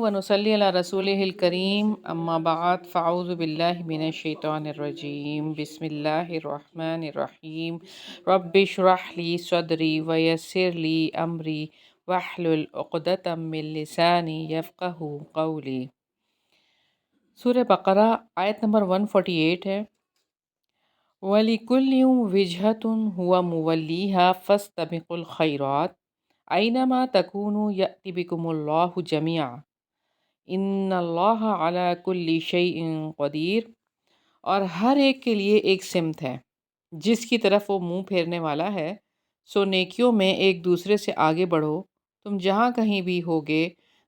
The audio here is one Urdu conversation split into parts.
ونصلی علی رسولہ الکریم اما بعد فاعوذ باللہ من الشیطان الرجیم بسم اللہ الرحمن الرحیم رب اشرح لی صدری ویسر لی امری واحلل عقدۃ من لسانی یفقہوا قولی۔ سورہ بقرہ آیت نمبر 148 ہے۔ وَلِكُلٍّ وِجْهَةٌ هُوَ مُوَلِّيهَا فَاسْتَبِقُوا الْخَيْرَاتِ أَيْنَمَا تَكُونُوا يَأْتِ بِكُمُ اللَّهُ جَمِيعًا إِنَّ اللَّهَ عَلَى كُلِّ شَيْءٍ قَدِيرٌ۔ اور ہر ایک کے لیے ایک سمت ہے جس کی طرف وہ منہ پھیرنے والا ہے، سو نیکیوں میں ایک دوسرے سے آگے بڑھو، تم جہاں کہیں بھی ہوگے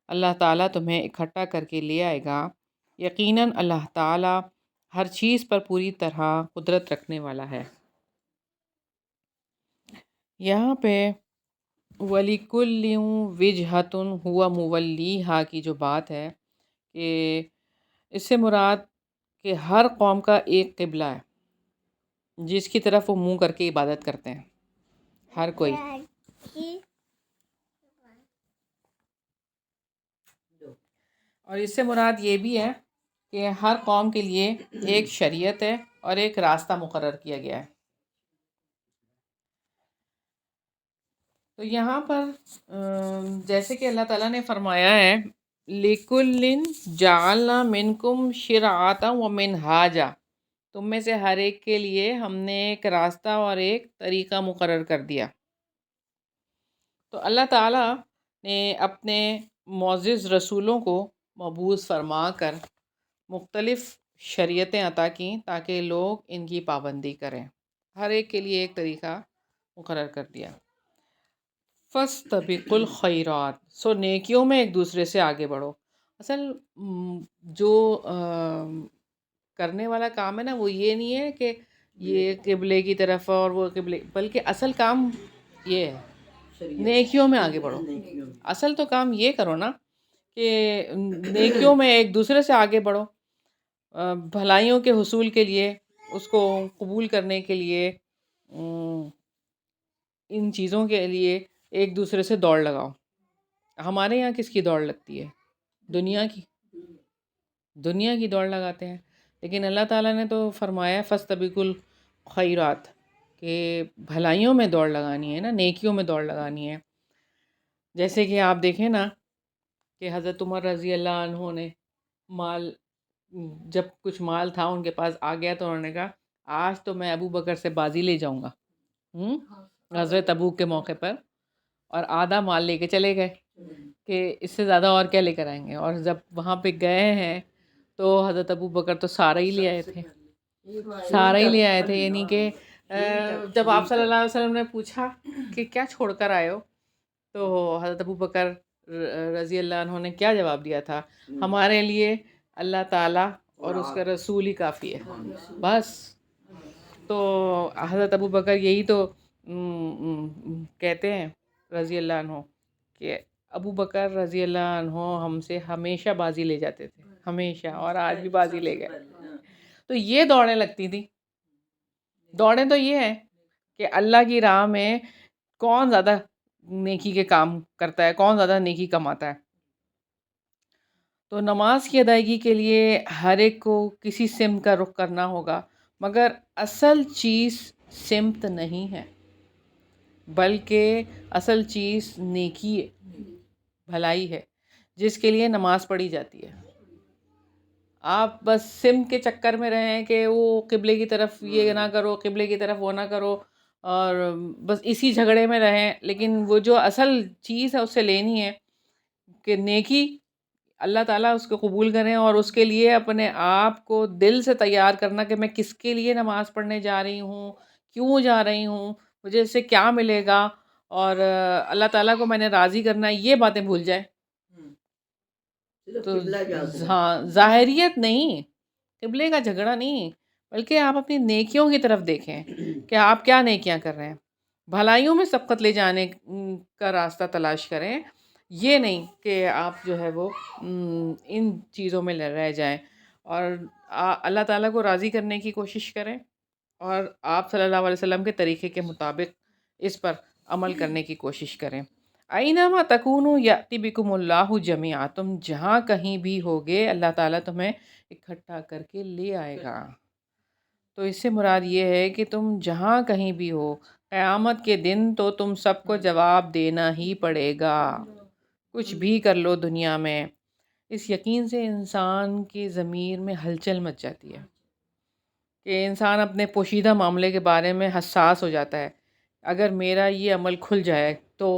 اللہ تعالیٰ تمہیں اکٹھا کر کے لے آئے گا، یقیناً اللہ تعالیٰ ہر چیز پر پوری طرح قدرت رکھنے والا ہے۔ یہاں پہ وَلِكُلٍّ وِجْهَةٌ هُوَ مُوَلِّيهَا کی جو بات ہے کہ اس سے مراد کہ ہر قوم کا ایک قبلہ ہے جس کی طرف وہ منہ کر کے عبادت کرتے ہیں، ہر کوئی۔ اور اس سے مراد یہ بھی ہے کہ ہر قوم کے لیے ایک شریعت ہے اور ایک راستہ مقرر کیا گیا ہے۔ تو یہاں پر جیسے کہ اللہ تعالیٰ نے فرمایا ہے لِكُلٍّ جَعَلْنَا مِنْكُمْ شِرْعَةً وَمِنْهَاجًا، تم میں سے ہر ایک کے لیے ہم نے ایک راستہ اور ایک طریقہ مقرر کر دیا۔ تو اللہ تعالیٰ نے اپنے معزز رسولوں کو مبعوث فرما کر مختلف شریعتیں عطا کیں تاکہ لوگ ان کی پابندی کریں، ہر ایک کے لیے ایک طریقہ مقرر کر دیا۔ فَاسْتَبِقُوا الْخَيْرَاتِ، سو نیکیوں میں ایک دوسرے سے آگے بڑھو۔ اصل جو کرنے والا کام ہے نا وہ یہ نہیں ہے کہ یہ قبلے کی طرف اور وہ قبلے، بلکہ اصل کام یہ ہے نیکیوں میں آگے بڑھو۔ اصل تو کام یہ کرو نا کہ نیکیوں میں ایک دوسرے سے آگے بڑھو، بھلائیوں کے حصول کے لیے، اس کو قبول کرنے کے لیے، ان چیزوں کے لیے ایک دوسرے سے دوڑ لگاؤ۔ ہمارے یہاں کس کی دوڑ لگتی ہے؟ دنیا کی دوڑ لگاتے ہیں، لیکن اللہ تعالیٰ نے تو فرمایا فَاسْتَبِقُوا الْخَيْرَاتِ کہ بھلائیوں میں دوڑ لگانی ہے نا، نیکیوں میں دوڑ لگانی ہے۔ جیسے کہ آپ دیکھیں نا کہ حضرت عمر رضی اللہ عنہ نے مال، جب کچھ مال تھا ان کے پاس آ گیا تو انہوں نے کہا آج تو میں ابو بکر سے بازی لے جاؤں گا، غزوہ تبوک کے موقع پر، اور آدھا مال لے کے چلے گئے کہ اس سے زیادہ اور کیا لے کر آئیں گے۔ اور جب وہاں پہ گئے ہیں تو حضرت ابو بکر تو سارا ہی لے آئے تھے، سارا ہی لے آئے تھے، یعنی کہ جب آپ صلی اللہ علیہ وسلم نے پوچھا کہ کیا چھوڑ کر آئے ہو، تو حضرت ابو بکر رضی اللہ عنہ نے کیا جواب دیا تھا؟ ہمارے لیے اللہ تعالیٰ اور اس کا رسول ہی کافی ہے، بس۔ تو حضرت ابو بکر یہی تو کہتے ہیں رضی اللہ عنہ کہ ابو بکر رضی اللہ عنہ ہم سے ہمیشہ بازی لے جاتے تھے، ہمیشہ، اور آج بھی بازی لے گئے۔ تو یہ دوڑیں لگتی تھی۔ دوڑیں تو یہ ہیں کہ اللہ کی راہ میں کون زیادہ نیکی کے کام کرتا ہے، کون زیادہ نیکی کماتا ہے۔ تو نماز کی ادائیگی کے لیے ہر ایک کو کسی سمت کا رخ کرنا ہوگا، مگر اصل چیز سمت نہیں ہے، بلکہ اصل چیز نیکی ہے، بھلائی ہے، جس کے لیے نماز پڑھی جاتی ہے۔ آپ بس سمت کے چکر میں رہیں کہ وہ قبلے کی طرف یہ نہ کرو، قبلے کی طرف وہ نہ کرو، اور بس اسی جھگڑے میں رہیں، لیکن وہ جو اصل چیز ہے اس سے لینی ہے کہ نیکی اللہ تعالیٰ اس کو قبول کریں، اور اس کے لیے اپنے آپ کو دل سے تیار کرنا کہ میں کس کے لیے نماز پڑھنے جا رہی ہوں، کیوں جا رہی ہوں، مجھے اس سے کیا ملے گا، اور اللہ تعالیٰ کو میں نے راضی کرنا ہے، یہ باتیں بھول جائیں۔ تو ہاں، ظاہریت نہیں، قبلے کا جھگڑا نہیں، بلکہ آپ اپنی نیکیوں کی طرف دیکھیں کہ آپ کیا نیکیاں کر رہے ہیں، بھلائیوں میں سبقت لے جانے کا راستہ تلاش کریں، یہ نہیں کہ آپ جو ہے وہ ان چیزوں میں رہ جائیں، اور اللہ تعالیٰ کو راضی کرنے کی کوشش کریں، اور آپ صلی اللہ علیہ وسلم کے طریقے کے مطابق اس پر عمل کرنے کی کوشش کریں۔ اینما تکونوا یأتی بکم اللہ جمیعا، تم جہاں کہیں بھی ہوگے اللہ تعالیٰ تمہیں اکٹھا کر کے لے آئے گا۔ تو اس سے مراد یہ ہے کہ تم جہاں کہیں بھی ہو، قیامت کے دن تو تم سب کو جواب دینا ہی پڑے گا، کچھ بھی کر لو دنیا میں۔ اس یقین سے انسان کی ضمیر میں ہلچل مچ جاتی ہے کہ انسان اپنے پوشیدہ معاملے کے بارے میں حساس ہو جاتا ہے۔ اگر میرا یہ عمل کھل جائے تو،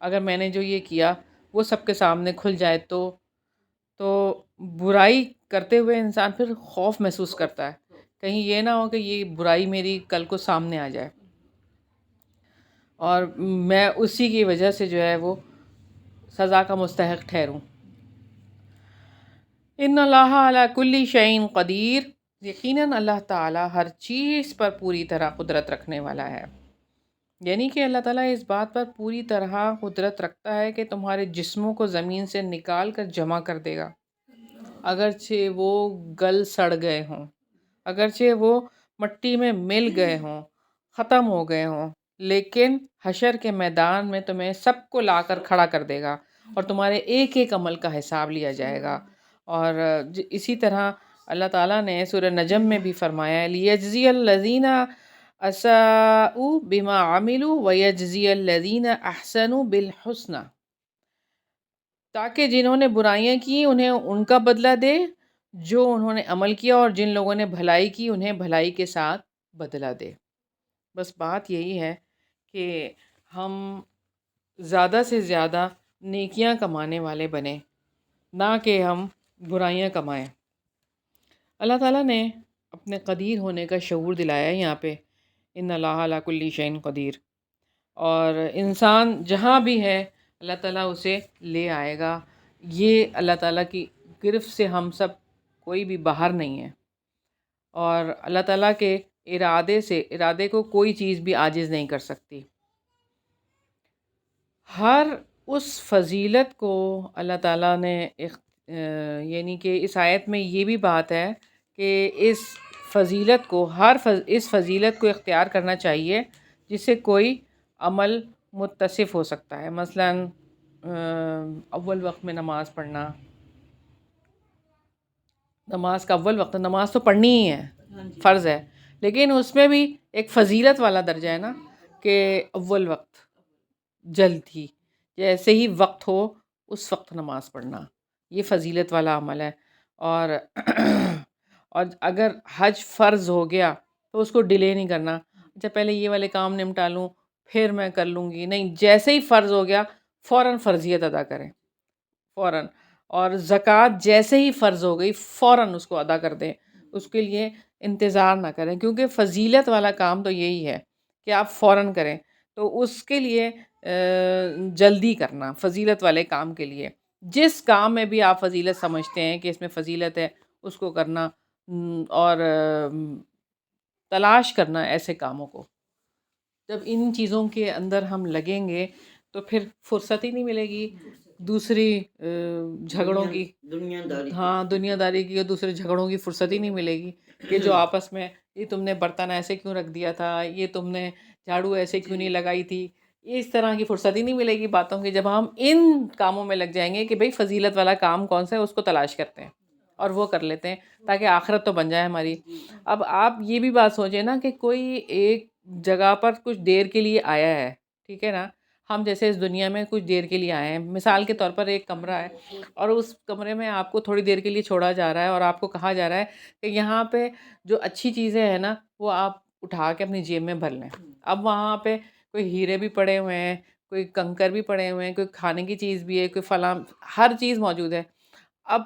اگر میں نے جو یہ کیا وہ سب کے سامنے کھل جائے تو برائی کرتے ہوئے انسان پھر خوف محسوس کرتا ہے، کہیں یہ نہ ہو کہ یہ برائی میری کل کو سامنے آ جائے اور میں اسی کی وجہ سے جو ہے وہ سزا کا مستحق ٹھہروں۔ ان اللہ علی کل شیء قدیر، یقیناً اللہ تعالیٰ ہر چیز پر پوری طرح قدرت رکھنے والا ہے۔ یعنی کہ اللہ تعالیٰ اس بات پر پوری طرح قدرت رکھتا ہے کہ تمہارے جسموں کو زمین سے نکال کر جمع کر دے گا، اگرچہ وہ گل سڑ گئے ہوں، اگرچہ وہ مٹی میں مل گئے ہوں، ختم ہو گئے ہوں، لیکن حشر کے میدان میں تمہیں سب کو لا کر کھڑا کر دے گا اور تمہارے ایک ایک عمل کا حساب لیا جائے گا۔ اور اسی طرح اللہ تعالیٰ نے سورہ نجم میں بھی فرمایا ہے لِيَجْزِيَ الَّذِينَ أَسَاءُوا بِمَا عَمِلُوا وَيَجْزِيَ الَّذِينَ أَحْسَنُوا بِالْحُسْنَى، تاکہ جنہوں نے برائیاں کی انہیں ان کا بدلہ دے، جو انہوں نے عمل کیا، اور جن لوگوں نے بھلائی کی انہیں بھلائی کے ساتھ بدلہ دے۔ بس بات یہی ہے کہ ہم زیادہ سے زیادہ نیکیاں کمانے والے بنیں، نہ کہ ہم برائیاں کمائیں۔ اللہ تعالیٰ نے اپنے قدیر ہونے کا شعور دلایا ہے یہاں پہ، ان اللہ علی کل شیء قدیر، اور انسان جہاں بھی ہے اللہ تعالیٰ اسے لے آئے گا۔ یہ اللہ تعالیٰ کی گرفت سے ہم سب کوئی بھی باہر نہیں ہے، اور اللہ تعالیٰ کے ارادے کو کوئی چیز بھی عاجز نہیں کر سکتی۔ ہر اس فضیلت کو اللہ تعالیٰ نے یعنی کہ اس آیت میں یہ بھی بات ہے کہ اس فضیلت کو اس فضیلت کو اختیار کرنا چاہیے جس سے کوئی عمل متصف ہو سکتا ہے، مثلا اول وقت میں نماز پڑھنا، نماز کا اول وقت، نماز تو پڑھنی ہی ہے، فرض ہے، لیکن اس میں بھی ایک فضیلت والا درجہ ہے نا کہ اول وقت، جلد ہی، جیسے ہی وقت ہو اس وقت نماز پڑھنا، یہ فضیلت والا عمل ہے۔ اور اور اگر حج فرض ہو گیا تو اس کو ڈیلے نہیں کرنا، اچھا پہلے یہ والے کام نمٹا لوں پھر میں کر لوں گی، نہیں، جیسے ہی فرض ہو گیا فوراً فرضیت ادا کریں، فوراً۔ اور زکوٰۃ جیسے ہی فرض ہو گئی فوراً اس کو ادا کر دیں، اس کے لیے انتظار نہ کریں، کیونکہ فضیلت والا کام تو یہی ہے کہ آپ فوراً کریں، تو اس کے لیے جلدی کرنا فضیلت والے کام کے لیے، جس کام میں بھی آپ فضیلت سمجھتے ہیں کہ اس میں فضیلت ہے اس کو کرنا، اور تلاش کرنا ایسے کاموں کو۔ جب ان چیزوں کے اندر ہم لگیں گے تو پھر فرصت ہی نہیں ملے گی دوسری جھگڑوں کی، دنیا داری کی، اور دوسرے جھگڑوں کی فرصت ہی نہیں ملے گی کہ جو آپس میں یہ تم نے برتن ایسے کیوں رکھ دیا تھا، یہ تم نے جھاڑو ایسے کیوں نہیں لگائی تھی، اس طرح کی فرصت ہی نہیں ملے گی باتوں کی۔ جب ہم ان کاموں میں لگ جائیں گے کہ بھئی فضیلت والا کام کون سا ہے اس کو تلاش کرتے ہیں اور وہ کر لیتے ہیں تاکہ آخرت تو بن جائے ہماری۔ اب آپ یہ بھی بات سوچیں نا کہ کوئی ایک جگہ پر کچھ دیر کے لیے آیا ہے، ٹھیک ہے نا، ہم جیسے اس دنیا میں کچھ دیر کے لیے آئے ہیں، مثال کے طور پر ایک کمرہ ہے اور اس کمرے میں آپ کو تھوڑی دیر کے لیے چھوڑا جا رہا ہے اور آپ کو کہا جا رہا ہے کہ یہاں پہ جو اچھی چیزیں ہیں نا وہ آپ اٹھا کے اپنی جیب میں بھر لیں۔ اب وہاں پہ کوئی ہیرے بھی پڑے ہوئے ہیں، کوئی کنکر بھی پڑے ہوئے ہیں، کوئی کھانے کی چیز بھی ہے، کوئی فلاں، ہر چیز موجود ہے۔ اب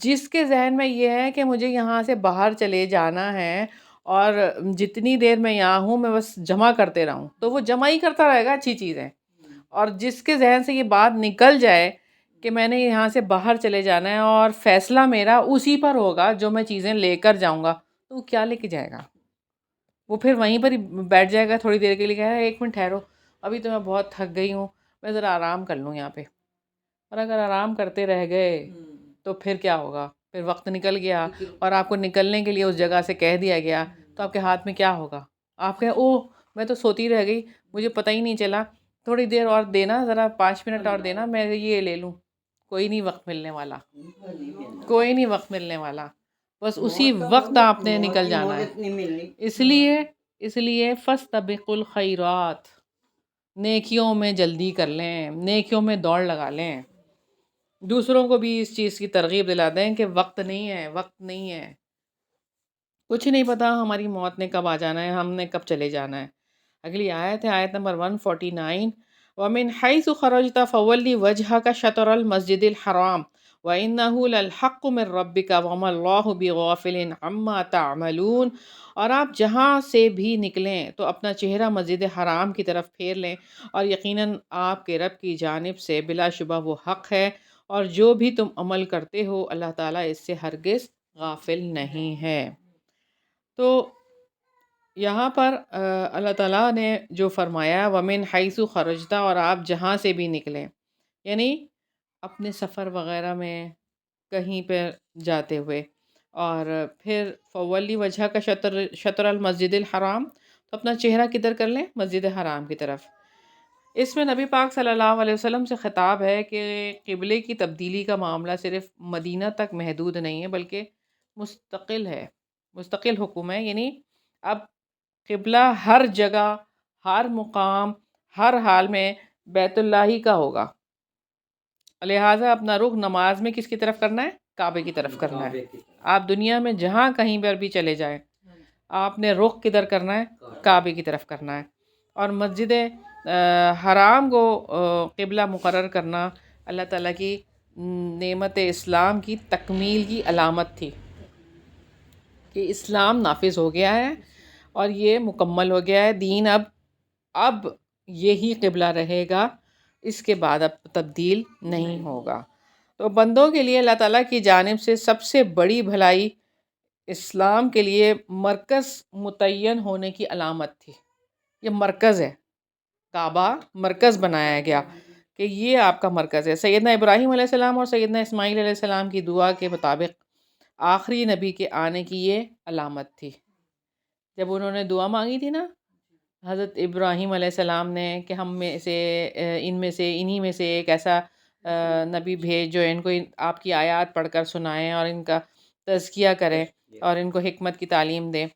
جس کے ذہن میں یہ ہے کہ مجھے یہاں سے باہر چلے جانا ہے اور جتنی دیر میں یہاں ہوں میں بس جمع کرتے رہوں، تو وہ جمع ہی کرتا رہے گا اچھی چیزیں۔ اور جس کے ذہن سے یہ بات نکل جائے کہ میں نے یہاں سے باہر چلے جانا ہے اور فیصلہ میرا اسی پر ہوگا جو میں چیزیں لے کر جاؤں گا، تو وہ کیا لے کے جائے گا؟ وہ پھر وہیں پر ہی بیٹھ جائے گا تھوڑی دیر کے لیے، کہے گا ایک منٹ ٹھہرو، ابھی تو میں بہت تھک گئی ہوں، میں ذرا آرام کر لوں یہاں پہ۔ اور اگر آرام کرتے رہ گئے تو پھر کیا ہوگا؟ پھر وقت نکل گیا اور آپ کو نکلنے کے لیے اس جگہ سے کہہ دیا گیا، تو آپ کے ہاتھ میں کیا ہوگا؟ آپ کہیں او میں تو سوتی رہ گئی، مجھے پتہ ہی نہیں چلا تھوڑی دیر اور دینا، ذرا 5 منٹ اور دینا، میں یہ لے لوں. کوئی نہیں وقت ملنے والا، کوئی نہیں وقت ملنے والا، بس اسی وقت آپ نے نکل جانا ہے. اس لیے فاستبقوا الخیرات، نیکیوں میں جلدی کر لیں، نیکیوں میں دوڑ لگا لیں. دوسروں کو بھی اس چیز کی ترغیب دلا دیں کہ وقت نہیں ہے، وقت نہیں ہے. کچھ نہیں پتا ہماری موت نے کب آ جانا ہے، ہم نے کب چلے جانا ہے. اگلی آیت ہے آیت نمبر 149. وَمِنْ حَيْثُ خَرَجْتَ فَوَلِّ وَجْهَكَ شَطْرَ الْمَسْجِدِ الْحَرَامِ وَإِنَّهُ لَلْحَقُّ مِنْ رَبِّكَ وَمَا اللَّهُ بِغَافِلٍ عَمَّا تَعْمَلُونَ. اور آپ جہاں سے بھی نکلیں تو اپنا چہرہ مسجد حرام کی طرف پھیر لیں، اور یقیناً آپ کے رب کی جانب سے بلا شبہ وہ حق ہے، اور جو بھی تم عمل کرتے ہو اللہ تعالیٰ اس سے ہرگز غافل نہیں ہے. تو یہاں پر اللہ تعالیٰ نے جو فرمایا وَمِنْ حَيْثُ خَرَجْتَ، اور آپ جہاں سے بھی نکلیں، یعنی اپنے سفر وغیرہ میں کہیں پہ جاتے ہوئے، اور پھر فولی وجہ کا شطر المسجد الحرام، تو اپنا چہرہ کدھر کر لیں؟ مسجد حرام کی طرف. اس میں نبی پاک صلی اللہ علیہ وسلم سے خطاب ہے کہ قبلے کی تبدیلی کا معاملہ صرف مدینہ تک محدود نہیں ہے، بلکہ مستقل ہے، مستقل حکم ہے. یعنی اب قبلہ ہر جگہ، ہر مقام، ہر حال میں بیت اللہ ہی کا ہوگا. لہٰذا اپنا رخ نماز میں کس کی طرف کرنا ہے؟ کعبے کی طرف کرنا ہے. آپ دنیا میں جہاں کہیں پر بھی چلے جائیں، آپ نے رخ کدھر کرنا ہے؟ کعبے کی طرف کرنا ہے. اور مسجد حرام کو قبلہ مقرر کرنا اللہ تعالیٰ کی نعمت اسلام کی تکمیل کی علامت تھی، کہ اسلام نافذ ہو گیا ہے اور یہ مکمل ہو گیا ہے دین. اب یہی قبلہ رہے گا، اس کے بعد اب تبدیل نہیں ہوگا. تو بندوں کے لیے اللہ تعالیٰ کی جانب سے سب سے بڑی بھلائی اسلام کے لیے مرکز متعین ہونے کی علامت تھی. یہ مرکز ہے، کعبہ مرکز بنایا گیا کہ یہ آپ کا مرکز ہے. سیدنا ابراہیم علیہ السلام اور سیدنا اسماعیل علیہ السلام کی دعا کے مطابق آخری نبی کے آنے کی یہ علامت تھی. جب انہوں نے دعا مانگی تھی نا حضرت ابراہیم علیہ السلام نے کہ ہم میں سے انہی میں سے ایک ایسا نبی بھیج جو ان کو آپ کی آیات پڑھ کر سنائیں اور ان کا تزکیہ کریں اور ان کو حکمت کی تعلیم دیں،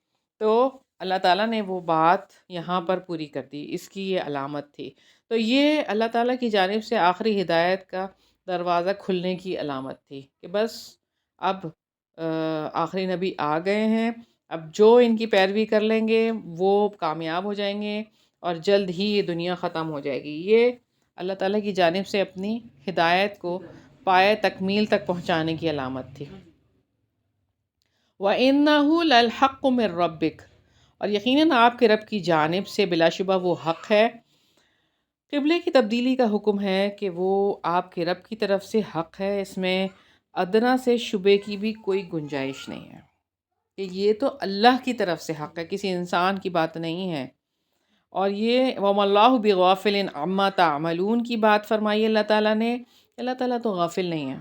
تو اللہ تعالیٰ نے وہ بات یہاں پر پوری کر دی. اس کی یہ علامت تھی. تو یہ اللہ تعالیٰ کی جانب سے آخری ہدایت کا دروازہ کھلنے کی علامت تھی کہ بس اب آخری نبی آ گئے ہیں. اب جو ان کی پیروی کر لیں گے وہ کامیاب ہو جائیں گے، اور جلد ہی یہ دنیا ختم ہو جائے گی. یہ اللہ تعالیٰ کی جانب سے اپنی ہدایت کو پائے تکمیل تک پہنچانے کی علامت تھی. وَإِنَّهُ لَلْحَقُّ مِنْ رَبِّكَ، اور یقیناً آپ کے رب کی جانب سے بلا شبہ وہ حق ہے. قبلے کی تبدیلی کا حکم ہے کہ وہ آپ کے رب کی طرف سے حق ہے، اس میں ادنا سے شبے کی بھی کوئی گنجائش نہیں ہے کہ یہ تو اللہ کی طرف سے حق ہے، کسی انسان کی بات نہیں ہے. اور یہ وَمَا اللَّهُ بِغَافِلٍ عَمَّا تَعْمَلُونَ کی بات فرمائی اللہ تعالیٰ نے. اللہ تعالیٰ تو غافل نہیں ہے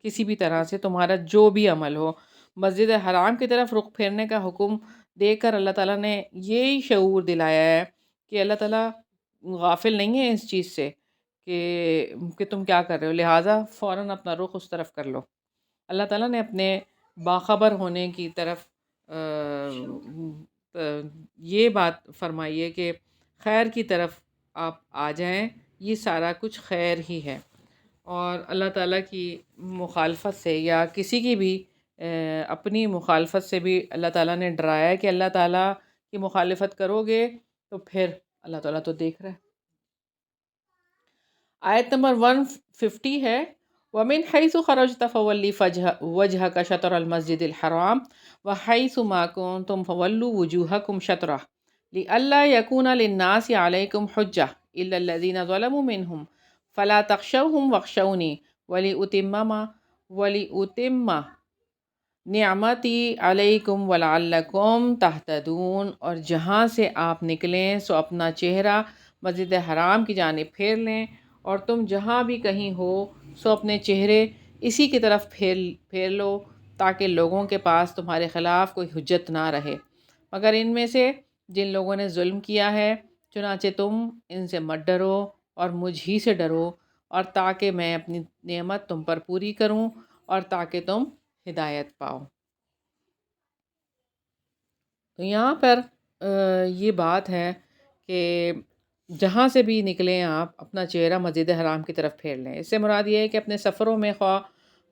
کسی بھی طرح سے، تمہارا جو بھی عمل ہو. مسجد حرام کی طرف رخ پھیرنے کا حکم دے کر اللہ تعالیٰ نے یہی شعور دلایا ہے کہ اللہ تعالیٰ غافل نہیں ہے اس چیز سے کہ تم کیا کر رہے ہو، لہٰذا فوراً اپنا رخ اس طرف کر لو. اللہ تعالیٰ نے اپنے باخبر ہونے کی طرف یہ بات فرمائی ہے کہ خیر کی طرف آپ آ جائیں، یہ سارا کچھ خیر ہی ہے. اور اللہ تعالیٰ کی مخالفت سے یا کسی کی بھی اپنی مخالفت سے بھی اللہ تعالیٰ نے ڈرایا ہے کہ اللہ تعالیٰ کی مخالفت کرو گے تو پھر اللہ تعالیٰ تو دیکھ رہا ہے. آیت نمبر 150 ہے وَمِنْ حَيْثُ خَرَجْتَ فَوَلِّ وَجْهَكَ شَطْرَ الْمَسْجِدِ الْحَرَامِ وَحَيْثُ مَا كُنْتُمْ فَوَلُّوا وُجُوهَكُمْ شَطْرَهُ لِأَلَّا يَكُونَ لِلنَّاسِ عَلَيْكُمْ حُجَّةٌ إِلَّا الَّذِينَ ظَلَمُوا مِنْهُمْ فَلَا تَخْشَوْهُمْ وَاخْشَوْنِي وَلِأُتِمَّ نعمتی علیکم وَلَعَلَّكُمْ تَهْتَدُونَ. اور جہاں سے آپ نکلیں سو اپنا چہرہ مسجد حرام کی جانب پھیر لیں، اور تم جہاں بھی کہیں ہو سو اپنے چہرے اسی کی طرف پھیر لو، تاکہ لوگوں کے پاس تمہارے خلاف کوئی حجت نہ رہے مگر ان میں سے جن لوگوں نے ظلم کیا ہے. چنانچہ تم ان سے مت ڈرو اور مجھ ہی سے ڈرو، اور تاکہ میں اپنی نعمت تم پر پوری کروں اور تاکہ تم ہدایت پاؤ۔ تو یہاں پر یہ بات ہے کہ جہاں سے بھی نکلیں آپ اپنا چہرہ مسجد حرام کی طرف پھیر لیں۔ اس سے مراد یہ ہے کہ اپنے سفروں میں خواہ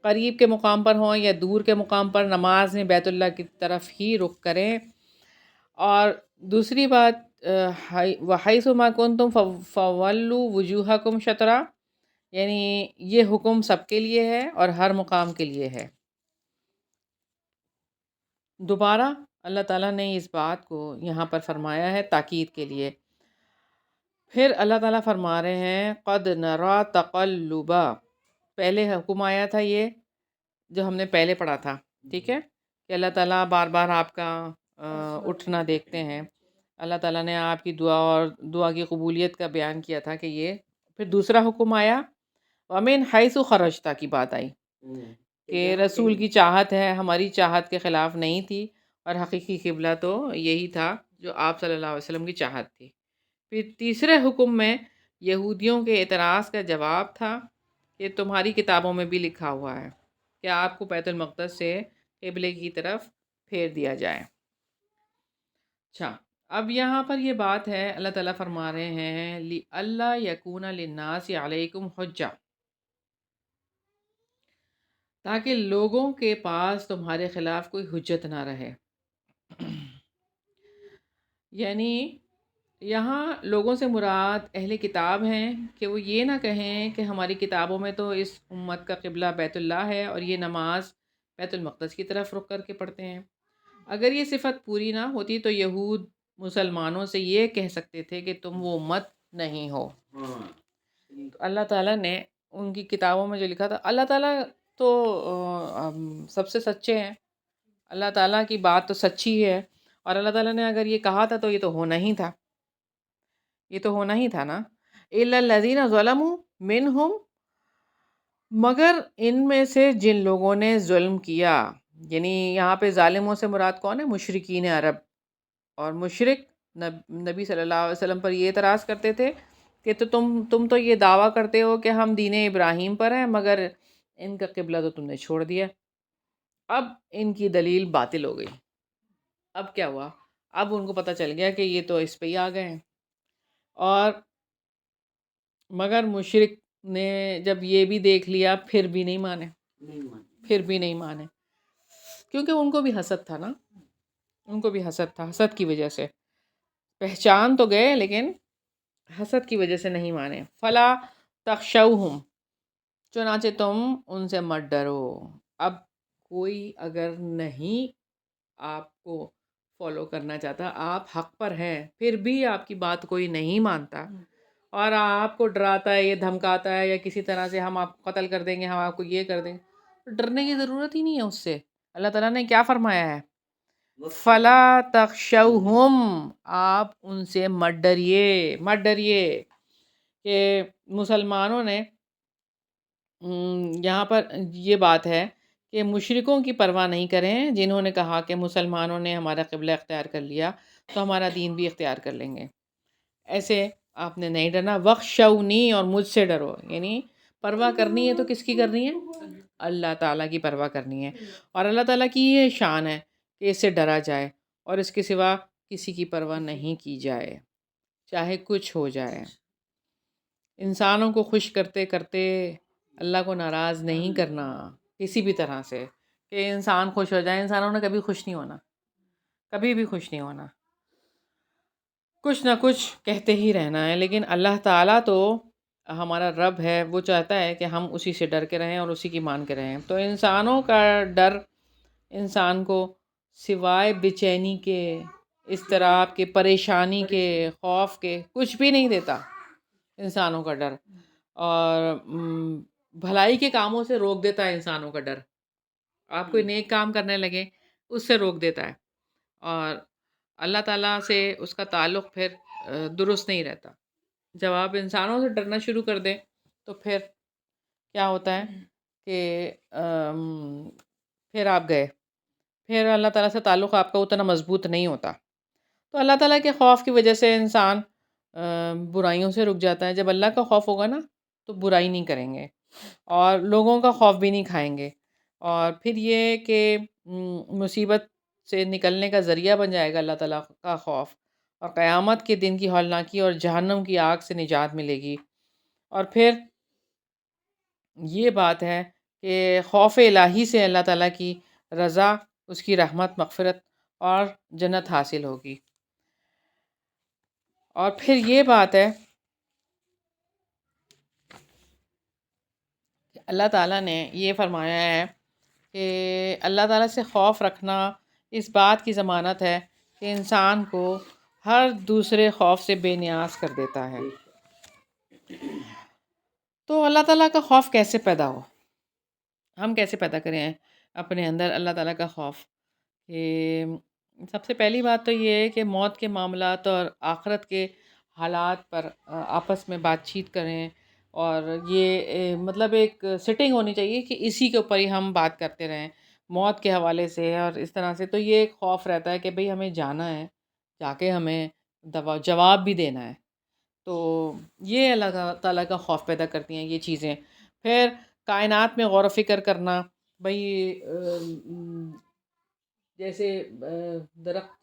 قریب کے مقام پر ہوں یا دور کے مقام پر، نماز میں بیت اللہ کی طرف ہی رخ کریں۔ اور دوسری بات، وَحَيْثُ مَا كُنْتُمْ فَوَلُّوا وُجُوهَكُمْ شَطْرًا، یعنی یہ حکم سب کے لیے ہے اور ہر مقام کے لیے ہے۔ دوبارہ اللہ تعالیٰ نے اس بات کو یہاں پر فرمایا ہے تاکید کے لیے۔ پھر اللہ تعالیٰ فرما رہے ہیں قَدْ نَرَى تَقَلُّبَ، پہلے حکم آیا تھا یہ جو ہم نے پہلے پڑھا تھا، ٹھیک ہے، کہ اللہ تعالیٰ بار بار آپ کا اٹھنا دیکھتے ہیں۔ اللہ تعالیٰ نے آپ کی دعا اور دعا کی قبولیت کا بیان کیا تھا کہ یہ پھر دوسرا حکم آیا وَمِنْ حَيْثُ خَرَجْتَ کی بات آئی کہ رسول کی چاہت ہے، ہماری چاہت کے خلاف نہیں تھی، اور حقیقی قبلہ تو یہی تھا جو آپ صلی اللہ علیہ وسلم کی چاہت تھی۔ پھر تیسرے حکم میں یہودیوں کے اعتراض کا جواب تھا کہ تمہاری کتابوں میں بھی لکھا ہوا ہے کہ آپ کو بیت المقدس سے قبلے کی طرف پھیر دیا جائے۔ اچھا، اب یہاں پر یہ بات ہے، اللہ تعالیٰ فرما رہے ہیں لِأَلَّا يَكُونَ لِلنَّاسِ عَلَيْكُمْ حُجَّةٌ، تاکہ لوگوں کے پاس تمہارے خلاف کوئی حجت نہ رہے۔ یعنی یہاں لوگوں سے مراد اہل کتاب ہیں کہ وہ یہ نہ کہیں کہ ہماری کتابوں میں تو اس امت کا قبلہ بیت اللہ ہے اور یہ نماز بیت المقدس کی طرف رخ کر کے پڑھتے ہیں۔ اگر یہ صفت پوری نہ ہوتی تو یہود مسلمانوں سے یہ کہہ سکتے تھے کہ تم وہ امت نہیں ہو۔ تو اللہ تعالیٰ نے ان کی کتابوں میں جو لکھا تھا، اللہ تعالیٰ تو سب سے سچے ہیں، اللہ تعالیٰ کی بات تو سچی ہے، اور اللہ تعالیٰ نے اگر یہ کہا تھا تو یہ تو ہونا ہی تھا، یہ تو ہونا ہی تھا نا۔ إِلَّا الَّذِينَ ظَلَمُوا مِنْهُمْ، مگر ان میں سے جن لوگوں نے ظلم کیا، یعنی یہاں پہ ظالموں سے مراد کون ہے؟ مشرکین عرب۔ اور مشرک نبی صلی اللہ علیہ وسلم پر یہ اعتراض کرتے تھے کہ تم تو یہ دعویٰ کرتے ہو کہ ہم دین ابراہیم پر ہیں، مگر ان کا قبلہ تو تم نے چھوڑ دیا۔ اب ان کی دلیل باطل ہو گئی۔ اب کیا ہوا؟ اب ان کو پتہ چل گیا کہ یہ تو اس پہ ہی آ گئے ہیں۔ اور مگر مشرک نے جب یہ بھی دیکھ لیا پھر بھی نہیں مانے، پھر بھی نہیں مانے، کیونکہ ان کو بھی حسد تھا نا، ان کو بھی حسد تھا، حسد کی وجہ سے پہچان تو گئے لیکن حسد کی وجہ سے نہیں مانے۔ فلا تخشوہم، چنانچہ تم ان سے مت ڈرو۔ اب کوئی اگر نہیں آپ کو فالو کرنا چاہتا، آپ حق پر ہیں، پھر بھی آپ کی بات کوئی نہیں مانتا اور آپ کو ڈراتا ہے یا دھمکاتا ہے یا کسی طرح سے ہم آپ کو قتل کر دیں گے، ہم آپ کو یہ کر دیں گے، تو ڈرنے کی ضرورت ہی نہیں ہے اس سے۔ اللہ تعالیٰ نے کیا فرمایا ہے؟ فلا تخشوہم، آپ ان سے مت ڈریے، مت ڈریے۔ کہ مسلمانوں نے یہاں پر یہ بات ہے کہ مشرکوں کی پرواہ نہیں کریں جنہوں نے کہا کہ مسلمانوں نے ہمارا قبلہ اختیار کر لیا تو ہمارا دین بھی اختیار کر لیں گے، ایسے آپ نے نہیں ڈرنا۔ وخشونی، اور مجھ سے ڈرو، یعنی پرواہ کرنی ہے تو کس کی کرنی ہے؟ اللہ تعالیٰ کی پرواہ کرنی ہے، اور اللہ تعالیٰ کی یہ شان ہے کہ اس سے ڈرا جائے اور اس کے سوا کسی کی پرواہ نہیں کی جائے، چاہے کچھ ہو جائے۔ انسانوں کو خوش کرتے کرتے اللہ کو ناراض نہیں کرنا کسی بھی طرح سے، کہ انسان خوش ہو جائے۔ انسانوں نے کبھی خوش نہیں ہونا، کبھی بھی خوش نہیں ہونا، کچھ نہ کچھ کہتے ہی رہنا ہے۔ لیکن اللہ تعالیٰ تو ہمارا رب ہے، وہ چاہتا ہے کہ ہم اسی سے ڈر کے رہیں اور اسی کی مان کے رہیں۔ تو انسانوں کا ڈر انسان کو سوائے بے چینی کے، اضطراب کے، پریشانی کے، خوف کے کچھ بھی نہیں دیتا انسانوں کا ڈر، اور بھلائی کے کاموں سے روک دیتا ہے انسانوں کا ڈر۔ آپ کوئی نیک کام کرنے لگے اس سے روک دیتا ہے، اور اللہ تعالیٰ سے اس کا تعلق پھر درست نہیں رہتا۔ جب آپ انسانوں سے ڈرنا شروع کر دیں تو پھر کیا ہوتا ہے کہ پھر آپ گئے، پھر اللہ تعالیٰ سے تعلق آپ کا اتنا مضبوط نہیں ہوتا۔ تو اللہ تعالیٰ کے خوف کی وجہ سے انسان برائیوں سے رک جاتا ہے. جب اللہ کا خوف ہوگا نا تو برائی نہیں کریں گے اور لوگوں کا خوف بھی نہیں کھائیں گے. اور پھر یہ کہ مصیبت سے نکلنے کا ذریعہ بن جائے گا اللہ تعالیٰ کا خوف، اور قیامت کے دن کی ہولناکی اور جہنم کی آگ سے نجات ملے گی. اور پھر یہ بات ہے کہ خوف الہی سے اللہ تعالیٰ کی رضا، اس کی رحمت، مغفرت اور جنت حاصل ہوگی. اور پھر یہ بات ہے کہ اللہ تعالیٰ نے یہ فرمایا ہے کہ اللہ تعالیٰ سے خوف رکھنا اس بات کی ضمانت ہے کہ انسان کو ہر دوسرے خوف سے بے نیاز کر دیتا ہے. تو اللہ تعالیٰ کا خوف کیسے پیدا ہو؟ ہم کیسے پیدا کریں اپنے اندر اللہ تعالیٰ کا خوف؟ کہ سب سے پہلی بات تو یہ ہے کہ موت کے معاملات اور آخرت کے حالات پر آپس میں بات چیت کریں. اور یہ مطلب ایک سٹنگ ہونی چاہیے کہ اسی کے اوپر ہی ہم بات کرتے رہیں موت کے حوالے سے اور اس طرح سے. تو یہ ایک خوف رہتا ہے کہ بھئی ہمیں جانا ہے، جا کے ہمیں جواب بھی دینا ہے. تو یہ اللہ تعالیٰ کا خوف پیدا کرتی ہیں یہ چیزیں. پھر کائنات میں غور و فکر کرنا، بھئی جیسے درخت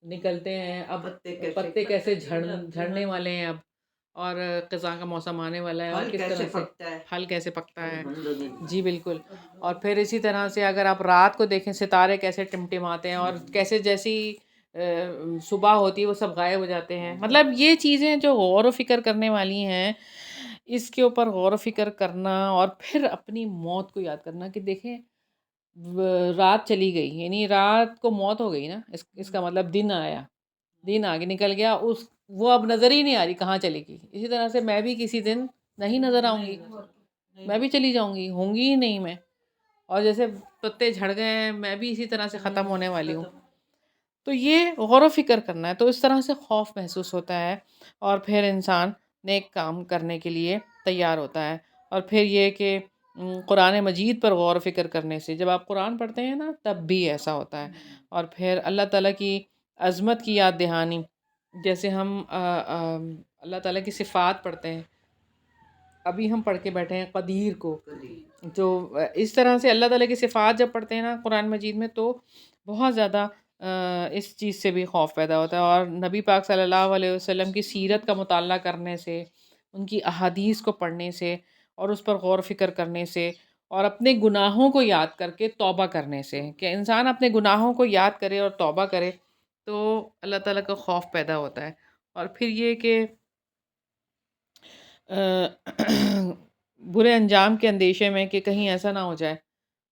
نکلتے ہیں اب، پتے کیسے جھڑنے والے ہیں اب، اور خزاں کا موسم آنے والا ہے، اور کس طرح سے پھل کیسے پکتا ہے. جی بالکل. اور پھر اسی طرح سے اگر آپ رات کو دیکھیں ستارے کیسے ٹمٹماتے ہیں اور کیسے جیسی صبح ہوتی ہے وہ سب غائب ہو جاتے ہیں. مطلب یہ چیزیں جو غور و فکر کرنے والی ہیں، اس کے اوپر غور و فکر کرنا اور پھر اپنی موت کو یاد کرنا کہ دیکھیں رات چلی گئی، یعنی رات کو موت ہو گئی نا، اس کا مطلب دن آیا، دن آگے نکل گیا، وہ اب نظر ہی نہیں آ رہی کہاں چلے گی. اسی طرح سے میں بھی کسی دن نہیں نظر آؤں گی، میں بھی چلی جاؤں گی، ہوں گی ہی نہیں میں. اور جیسے پتے جھڑ گئے ہیں میں بھی اسی طرح سے ختم ہونے والی ہوں. تو یہ غور و فکر کرنا ہے. تو اس طرح سے خوف محسوس ہوتا ہے اور پھر انسان نیک کام کرنے کے لیے تیار ہوتا ہے. اور پھر یہ کہ قرآن مجید پر غور و فکر کرنے سے، جب آپ قرآن پڑھتے ہیں نا تب بھی ایسا ہوتا ہے. اور پھر اللہ تعالیٰ کی عظمت کی یاد دہانی، جیسے ہم اللہ تعالیٰ کی صفات پڑھتے ہیں. ابھی ہم پڑھ کے بیٹھے ہیں قدیر کو، جو اس طرح سے اللہ تعالیٰ کی صفات جب پڑھتے ہیں نا قرآن مجید میں تو بہت زیادہ اس چیز سے بھی خوف پیدا ہوتا ہے. اور نبی پاک صلی اللہ علیہ وسلم کی سیرت کا مطالعہ کرنے سے، ان کی احادیث کو پڑھنے سے اور اس پر غور و فکر کرنے سے اور اپنے گناہوں کو یاد کر کے توبہ کرنے سے، کہ انسان اپنے گناہوں کو یاد کرے اور توبہ کرے تو اللہ تعالیٰ کا خوف پیدا ہوتا ہے. اور پھر یہ کہ برے انجام کے اندیشے میں کہ کہیں ایسا نہ ہو جائے،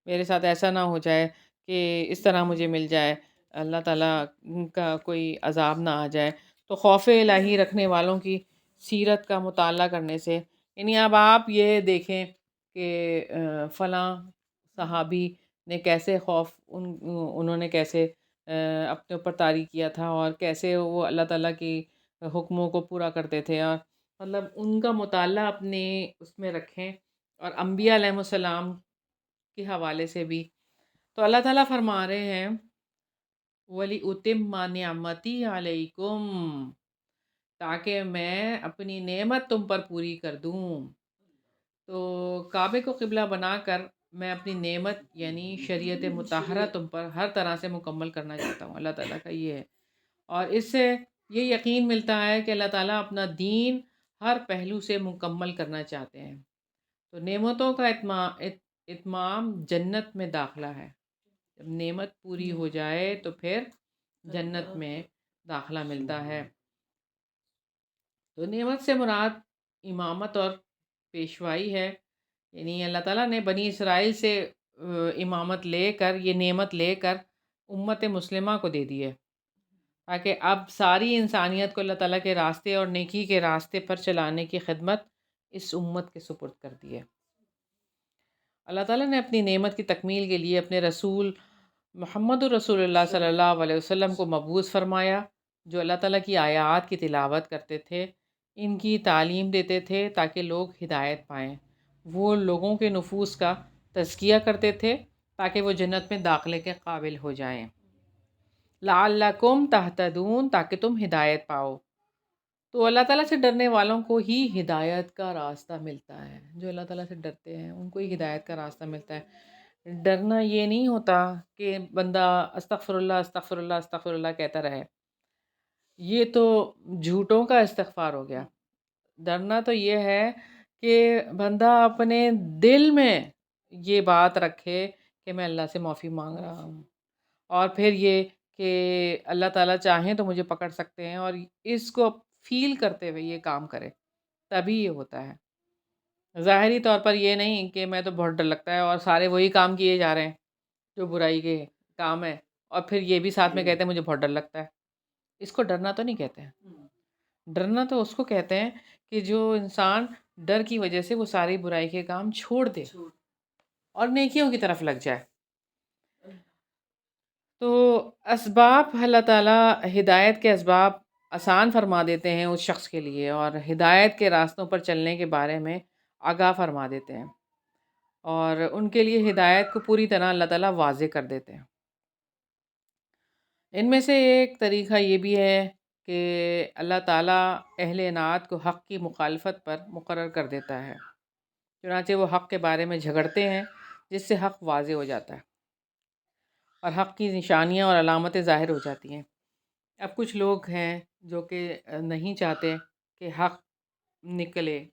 میرے ساتھ ایسا نہ ہو جائے کہ اس طرح مجھے مل جائے، اللہ تعالیٰ کا کوئی عذاب نہ آ جائے. تو خوف الہی رکھنے والوں کی سیرت کا مطالعہ کرنے سے، یعنی اب آپ یہ دیکھیں کہ فلاں صحابی نے کیسے انہوں نے کیسے اپنے اوپر طاری کیا تھا اور کیسے وہ اللہ تعالیٰ کی حکموں کو پورا کرتے تھے. اور مطلب ان کا مطالعہ اپنے اس میں رکھیں، اور انبیاء علیہ السلام کے حوالے سے بھی. تو اللہ تعالیٰ فرما رہے ہیں وَلِأُتِمَّ نِعْمَتِي عَلَيْكُمْ، تاکہ میں اپنی نعمت تم پر پوری کر دوں. تو کعبے کو قبلہ بنا کر میں اپنی نعمت یعنی شریعت مطہرہ تم پر ہر طرح سے مکمل کرنا چاہتا ہوں. اللہ تعالیٰ کا یہ ہے. اور اس سے یہ یقین ملتا ہے کہ اللہ تعالیٰ اپنا دین ہر پہلو سے مکمل کرنا چاہتے ہیں. تو نعمتوں کا اتمام جنت میں داخلہ ہے. جب نعمت پوری ہو جائے تو پھر جنت میں داخلہ ملتا ہے. تو نعمت سے مراد امامت اور پیشوائی ہے. یعنی اللہ تعالیٰ نے بنی اسرائیل سے امامت لے کر، یہ نعمت لے کر امت مسلمہ کو دے دی ہے، تاکہ اب ساری انسانیت کو اللہ تعالیٰ کے راستے اور نیکی کے راستے پر چلانے کی خدمت اس امت کے سپرد کر دی ہے. اللہ تعالیٰ نے اپنی نعمت کی تکمیل کے لیے اپنے رسول محمد رسول اللہ صلی اللہ علیہ وسلم کو مبعوث فرمایا، جو اللہ تعالیٰ کی آیات کی تلاوت کرتے تھے، ان کی تعلیم دیتے تھے تاکہ لوگ ہدایت پائیں. وہ لوگوں کے نفوس کا تزکیہ کرتے تھے تاکہ وہ جنت میں داخلے کے قابل ہو جائیں. لعلکم تہتدون، تاکہ تم ہدایت پاؤ. تو اللہ تعالیٰ سے ڈرنے والوں کو ہی ہدایت کا راستہ ملتا ہے. جو اللہ تعالیٰ سے ڈرتے ہیں ان کو ہی ہدایت کا راستہ ملتا ہے. ڈرنا یہ نہیں ہوتا کہ بندہ استغفر اللہ استغفر اللہ استغفر اللہ کہتا رہے. یہ تو جھوٹوں کا استغفار ہو گیا. ڈرنا تو یہ ہے کہ بندہ اپنے دل میں یہ بات رکھے کہ میں اللہ سے معافی مانگ رہا ہوں، اور پھر یہ کہ اللہ تعالیٰ چاہیں تو مجھے پکڑ سکتے ہیں، اور اس کو فیل کرتے ہوئے یہ کام کرے، تبھی یہ ہوتا ہے. ظاہری طور پر یہ نہیں کہ میں تو بہت ڈر لگتا ہے اور سارے وہی کام کیے جا رہے ہیں جو برائی کے کام ہے، اور پھر یہ بھی ساتھ میں کہتے ہیں مجھے بہت ڈر لگتا ہے. اس کو ڈرنا تو نہیں کہتے ہیں. ڈرنا تو اس کو کہتے ہیں کہ جو انسان ڈر کی وجہ سے وہ ساری برائی کے کام چھوڑ دے اور نیکیوں کی طرف لگ جائے. تو اسباب اللہ تعالیٰ ہدایت کے اسباب آسان فرما دیتے ہیں اس شخص کے لیے، اور ہدایت کے راستوں پر چلنے کے بارے میں آگاہ فرما دیتے ہیں، اور ان کے لیے ہدایت کو پوری طرح اللہ تعالیٰ واضح کر دیتے ہیں. ان میں سے ایک طریقہ یہ بھی ہے کہ اللہ تعالیٰ اہل انات کو حق کی مخالفت پر مقرر کر دیتا ہے، چنانچہ وہ حق کے بارے میں جھگڑتے ہیں جس سے حق واضح ہو جاتا ہے اور حق کی نشانیاں اور علامتیں ظاہر ہو جاتی ہیں. اب کچھ لوگ ہیں جو کہ نہیں چاہتے کہ حق نکلے،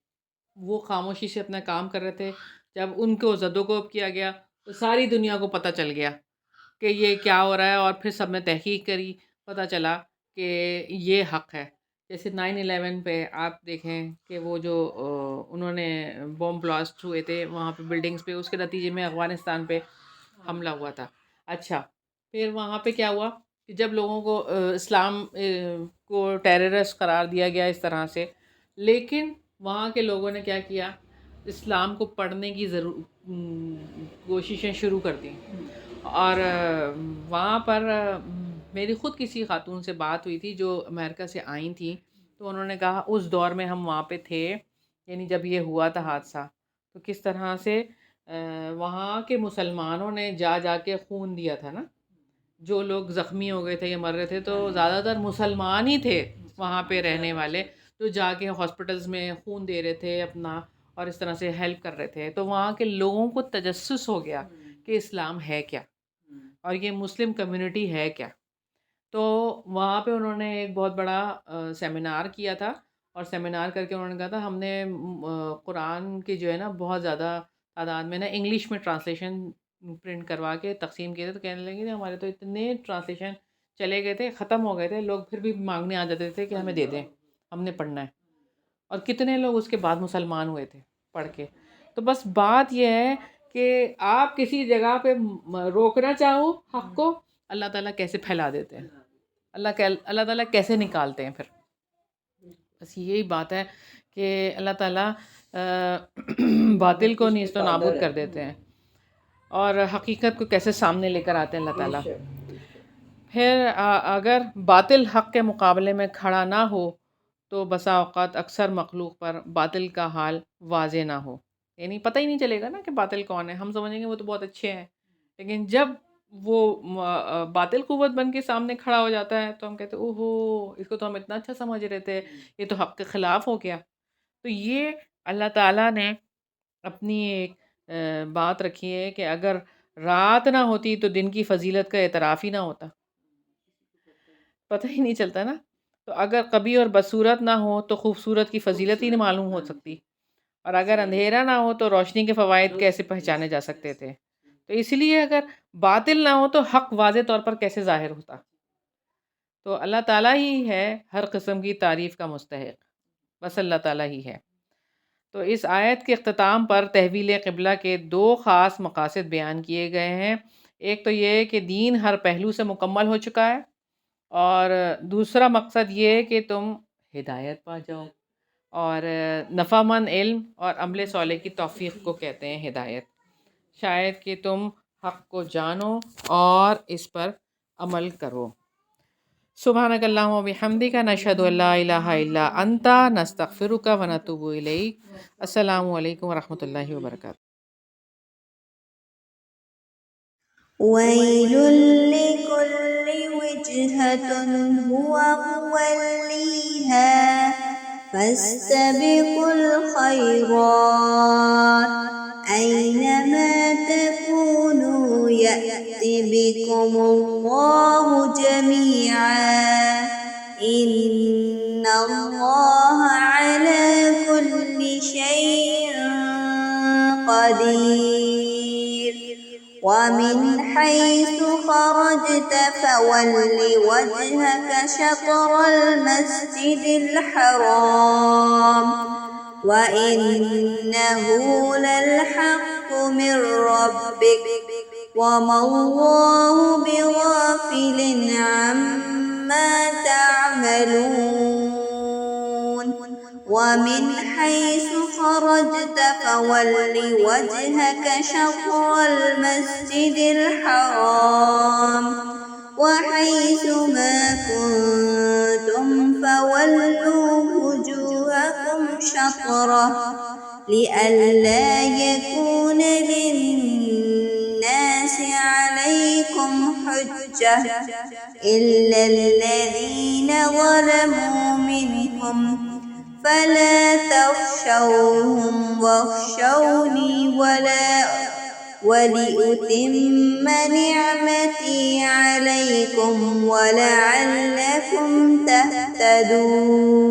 وہ خاموشی سے اپنا کام کر رہے تھے. جب ان کو زد و کوب کیا گیا تو ساری دنیا کو پتہ چل گیا کہ یہ کیا ہو رہا ہے، اور پھر سب نے تحقیق کری، پتہ چلا کہ یہ حق ہے. جیسے 9/11 پہ آپ دیکھیں کہ وہ جو انہوں نے بوم بلاسٹ ہوئے تھے وہاں پہ بلڈنگز پہ، اس کے نتیجے میں افغانستان پہ حملہ ہوا تھا. اچھا، پھر وہاں پہ کیا ہوا کہ جب لوگوں کو اسلام کو ٹیررسٹ قرار دیا گیا اس طرح سے، لیکن وہاں کے لوگوں نے کیا کیا، اسلام کو پڑھنے کی کوششیں شروع کر دیں. اور وہاں پر میری خود کسی خاتون سے بات ہوئی تھی جو امریکہ سے آئی تھیں، تو انہوں نے کہا اس دور میں ہم وہاں پہ تھے، یعنی جب یہ ہوا تھا حادثہ، تو کس طرح سے وہاں کے مسلمانوں نے جا جا کے خون دیا تھا نا. جو لوگ زخمی ہو گئے تھے یا مر رہے تھے تو زیادہ تر مسلمان ہی تھے وہاں پہ رہنے والے، جو جا کے ہاسپٹلز میں خون دے رہے تھے اپنا، اور اس طرح سے ہیلپ کر رہے تھے. تو وہاں کے لوگوں کو تجسس ہو گیا کہ اسلام ہے کیا اور یہ مسلم کمیونٹی ہے کیا. تو وہاں پہ انہوں نے ایک بہت بڑا سیمینار کیا تھا، اور سیمینار کر کے انہوں نے کہا تھا ہم نے قرآن کی جو ہے نا بہت زیادہ تعداد میں نا انگلش میں ٹرانسلیشن پرنٹ کروا کے تقسیم کیے تھے. تو کہنے لگے کہ ہمارے تو اتنے ٹرانسلیشن چلے گئے تھے، ختم ہو گئے تھے، لوگ پھر بھی مانگنے آ جاتے تھے کہ ہمیں دے دیں، ہم نے پڑھنا ہے. اور کتنے لوگ اس کے بعد مسلمان ہوئے تھے پڑھ کے. تو بس بات یہ ہے کہ آپ کسی جگہ پہ روکنا چاہو حق کو، اللہ تعالیٰ کیسے پھیلا دیتے ہیں، اللہ تعالیٰ کیسے نکالتے ہیں پھر. بس یہی بات ہے کہ اللہ تعالیٰ باطل کو نیست و نابود کر دیتے ہیں اور حقیقت کو کیسے سامنے لے کر آتے ہیں اللہ تعالیٰ. پھر اگر باطل حق کے مقابلے میں کھڑا نہ ہو تو بسا اوقات اکثر مخلوق پر باطل کا حال واضح نہ ہو، یعنی پتہ ہی نہیں چلے گا نا کہ باطل کون ہے. ہم سمجھیں گے وہ تو بہت اچھے ہیں، لیکن جب وہ باطل قوت بن کے سامنے کھڑا ہو جاتا ہے تو ہم کہتے ہیں اوہو، اس کو تو ہم اتنا اچھا سمجھ رہے تھے، یہ تو حق کے خلاف ہو گیا. تو یہ اللہ تعالیٰ نے اپنی ایک بات رکھی ہے کہ اگر رات نہ ہوتی تو دن کی فضیلت کا اعتراف ہی نہ ہوتا، پتہ ہی نہیں چلتا نا. تو اگر قبیح اور بدصورت نہ ہو تو خوبصورت کی فضیلت ہی نہیں معلوم ہو سکتی، اور اگر اندھیرا نہ ہو تو روشنی کے فوائد کیسے پہچانے جا سکتے تھے. تو اس لیے اگر باطل نہ ہو تو حق واضح طور پر کیسے ظاہر ہوتا. تو اللہ تعالیٰ ہی ہے ہر قسم کی تعریف کا مستحق، بس اللہ تعالیٰ ہی ہے. تو اس آیت کے اختتام پر تحویل قبلہ کے 2 خاص مقاصد بیان کیے گئے ہیں. ایک تو یہ کہ دین ہر پہلو سے مکمل ہو چکا ہے، اور دوسرا مقصد یہ کہ تم ہدایت پا جاؤ. اور نفع مند علم اور عمل صالح کی توفیق کو کہتے ہیں ہدایت. شاید کہ تم حق کو جانو اور اس پر عمل کرو. سبحانک اللہم و بحمدک، نشہد ان لا الہ الا انت، نستغفرک و نتوب الیک. السلام علیکم ورحمۃ اللہ وبرکاتہ. ويل لكل وجهة هو موليها فاستبقوا الخيرات أينما تكونوا يأت بكم الله جميعا إن الله على كل شيء قدير ومن حيث خرجت فول وجهك شطر المسجد الحرام وإنه للحق من ربك وما الله بغافل عما تعملون ومن حيث خرجت فول وجهك شطر المسجد الحرام وحيث ما كنتم فولوا وجوهكم شطره لئلا يكون للناس عليكم حجة إلا الذين ظلموا منهم فلا تخشوهم واخشوني ولأتم نعمتي عليكم ولعلكم تهتدون